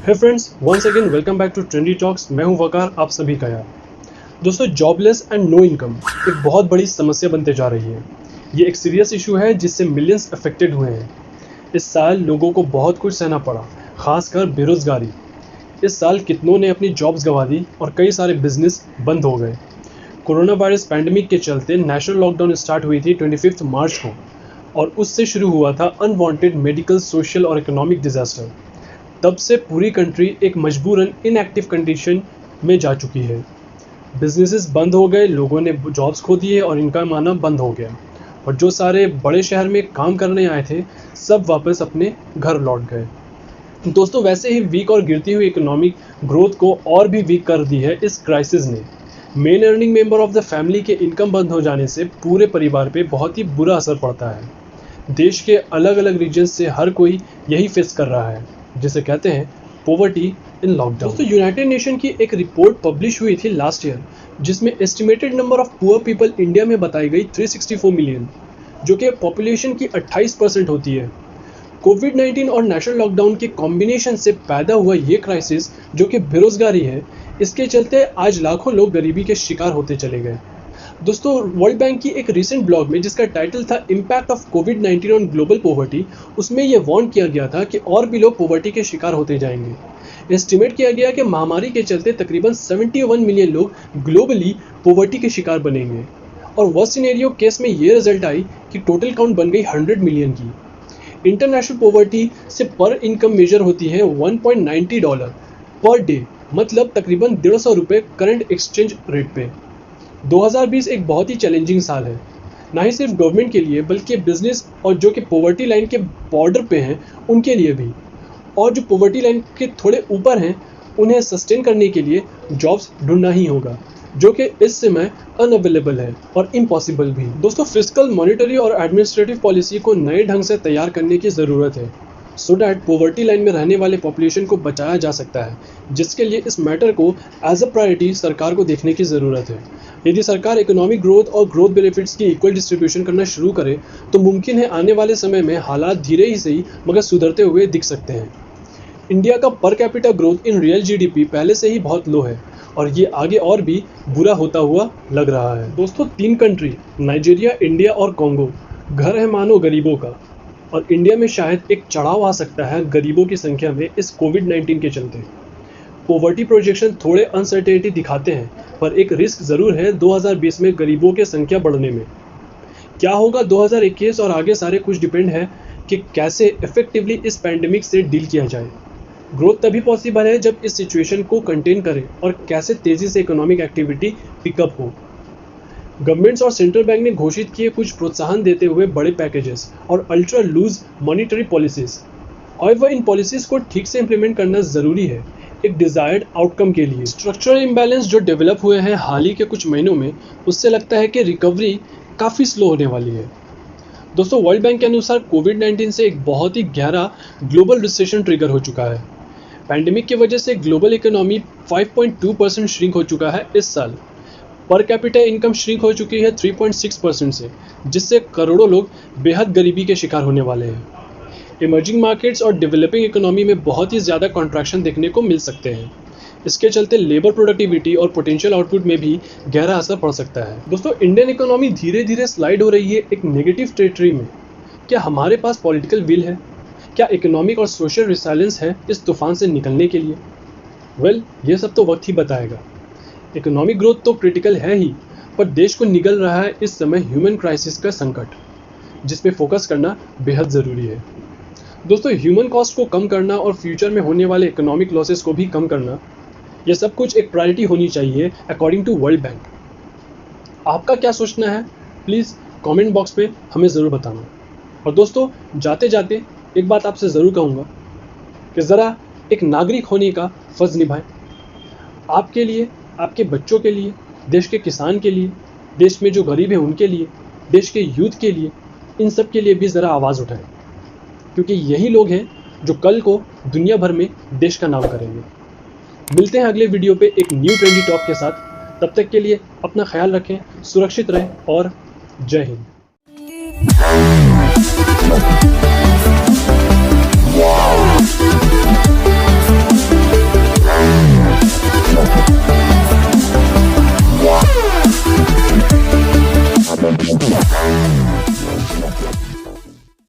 Hey friends, once again welcome back to trendy talks. मैं हूं वकार, आप सभी का यार। दोस्तों, जॉबलेस एंड नो इनकम एक बहुत बड़ी समस्या बनते जा रही है। ये एक सीरियस इशू है जिससे मिलियंस अफेक्टेड हुए हैं। इस साल लोगों को बहुत कुछ सहना पड़ा, खासकर बेरोजगारी। इस साल कितनों ने अपनी जॉब्स गंवा दी और कई सारे बिजनेस बंद हो गए। कोरोना वायरस पैंडेमिक के चलते नेशनल लॉकडाउन स्टार्ट हुई थी 25 मार्च को, और उससे शुरू हुआ था अनवांटेड मेडिकल, सोशल और इकोनॉमिक डिजास्टर। तब से पूरी कंट्री एक मजबूरन इनएक्टिव कंडीशन में जा चुकी है। बिजनेसेस बंद हो गए, लोगों ने जॉब्स खो दिए और इनकम आना बंद हो गया। और जो सारे बड़े शहर में काम करने आए थे, सब वापस अपने घर लौट गए। दोस्तों, वैसे ही वीक और गिरती हुई इकोनॉमिक ग्रोथ को और भी वीक कर दी है इस क्राइसिस ने। Main earning member of the family के इनकम बंद हो जाने से पूरे परिवार पे बहुत ही बुरा असर पड़ता है। देश के अलग अलग रीजन्स से हर कोई यही फेस कर रहा है, जिसे कहते हैं पॉवर्टी इन लॉकडाउन। दोस्तों, यूनाइटेड नेशन की एक रिपोर्ट पब्लिश हुई थी लास्ट ईयर, जिसमें estimated number of poor people India में बताई गई 364 मिलियन, जो कि पॉपुलेशन की 28% होती है। कोविड-19 और नेशनल लॉकडाउन के कॉम्बिनेशन से पैदा हुआ ये क्राइसिस, जो कि बेरोजगारी है, इसके चलते आज लाखों लोग गरीबी के शिकार होते चले गए। दोस्तों, वर्ल्ड बैंक की एक रीसेंट ब्लॉग में, जिसका टाइटल था impact of covid on global poverty, उसमें यह वार्न किया गया था कि और भी लोग पॉवर्टी के शिकार होते जाएंगे। एस्टिमेट किया गया कि महामारी के चलते तकरीबन 71 मिलियन लोग ग्लोबली पॉवर्टी के शिकार बनेंगे। और वर्स्ट सिनेरियो केस में ये रिजल्ट आई कि टोटल काउंट बन गई 100 मिलियन की। इंटरनेशनल पॉवर्टी से पर इनकम मेजर होती है $1.90 पर डे, मतलब तकरीबन 150 रुपये करंट एक्सचेंज रेट पे। 2020 एक बहुत ही चैलेंजिंग साल है, ना ही सिर्फ गवर्नमेंट के लिए बल्कि बिजनेस और जो कि पॉवर्टी लाइन के बॉर्डर पे हैं उनके लिए भी। और जो पॉवर्टी लाइन के थोड़े ऊपर हैं, उन्हें सस्टेन करने के लिए जॉब्स ढूंढना ही होगा, जो कि इस समय अनअवेलेबल है और इम्पॉसिबल भी। दोस्तों, फिस्कल, मॉनेटरी और एडमिनिस्ट्रेटिव पॉलिसी को नए ढंग से तैयार करने की ज़रूरत है, सो डैट पॉवर्टी लाइन में रहने वाले पॉपुलेशन को बचाया जा सकता है, जिसके लिए इस मैटर को एज अ प्रायोरिटी सरकार को देखने की ज़रूरत है। यदि सरकार इकोनॉमिक ग्रोथ और ग्रोथ बेनिफिट्स की इक्वल डिस्ट्रीब्यूशन करना शुरू करे, तो मुमकिन है आने वाले समय में हालात धीरे ही सही मगर सुधरते हुए दिख सकते हैं। इंडिया का per capita growth in real GDP पहले से ही बहुत लो है, और ये आगे और भी बुरा होता हुआ लग रहा है। दोस्तों, 3 कंट्री नाइजीरिया, इंडिया और कॉन्गो घर है मानो गरीबों का, और इंडिया में शायद एक चढ़ाव आ सकता है गरीबों की संख्या में इस कोविड-19 के चलते। पॉवर्टी प्रोजेक्शन थोड़े अनसर्टेनिटी दिखाते हैं, पर एक रिस्क ज़रूर है 2020 में गरीबों की संख्या बढ़ने में। क्या होगा 2021 और आगे, सारे कुछ डिपेंड है कि कैसे इफेक्टिवली इस पैंडेमिक से डील किया जाए। ग्रोथ तभी पॉसिबल है जब इस सिचुएशन को कंटेन करें और कैसे तेज़ी से इकोनॉमिक एक्टिविटी पिकअप हो। गवर्नमेंट्स और सेंट्रल बैंक ने घोषित किए कुछ प्रोत्साहन देते हुए बड़े पैकेजेस और अल्ट्रा लूज मॉनिटरी पॉलिसीज। और इन पॉलिसीज को ठीक से इंप्लीमेंट करना ज़रूरी है एक डिजायर्ड आउटकम के लिए। स्ट्रक्चरल इम्बैलेंस जो डेवलप हुए हैं हाल ही के कुछ महीनों में, उससे लगता है कि रिकवरी काफ़ी स्लो होने वाली है। दोस्तों, वर्ल्ड बैंक के अनुसार कोविड-19 से एक बहुत ही गहरा ग्लोबल रिसेशन ट्रिगर हो चुका है। पैंडेमिक की वजह से ग्लोबल इकोनॉमी 5.2% श्रिंक हो चुका है इस साल। पर कैपिटा इनकम श्रिंक हो चुकी है 3.6% से, जिससे करोड़ों लोग बेहद गरीबी के शिकार होने वाले हैं। इमर्जिंग मार्केट्स और डेवलपिंग इकोनॉमी में बहुत ही ज़्यादा कॉन्ट्रैक्शन देखने को मिल सकते हैं। इसके चलते लेबर प्रोडक्टिविटी और पोटेंशियल आउटपुट में भी गहरा असर पड़ सकता है। दोस्तों, इंडियन इकोनॉमी धीरे धीरे स्लाइड हो रही है एक नेगेटिव टेरिटरी में। क्या हमारे पास पॉलिटिकल विल है? क्या इकोनॉमिक और सोशल रिसाइलेंस है इस तूफान से निकलने के लिए? वेल, ये सब तो वक्त ही बताएगा। इकोनॉमिक ग्रोथ तो क्रिटिकल है ही, पर देश को निगल रहा है इस समय ह्यूमन क्राइसिस का संकट, जिस पे फोकस करना बेहद ज़रूरी है। दोस्तों, ह्यूमन कॉस्ट को कम करना और फ्यूचर में होने वाले इकोनॉमिक लॉसेस को भी कम करना, यह सब कुछ एक प्रायोरिटी होनी चाहिए अकॉर्डिंग टू वर्ल्ड बैंक। आपका क्या सोचना है, प्लीज़ कमेंट बॉक्स पे हमें ज़रूर बताना। और दोस्तों, जाते जाते एक बात आपसे ज़रूर कहूँगा कि ज़रा एक नागरिक होने का फ़र्ज़ निभाएं। आपके लिए, आपके बच्चों के लिए, देश के किसान के लिए, देश में जो गरीब हैं उनके लिए, देश के यूथ के लिए, इन सब के लिए भी ज़रा आवाज़ उठाएं, क्योंकि यही लोग हैं जो कल को दुनिया भर में देश का नाम करेंगे। मिलते हैं अगले वीडियो पे एक न्यू ट्रेंडी टॉक के साथ। तब तक के लिए अपना ख्याल रखें, सुरक्षित रहें और जय हिंद।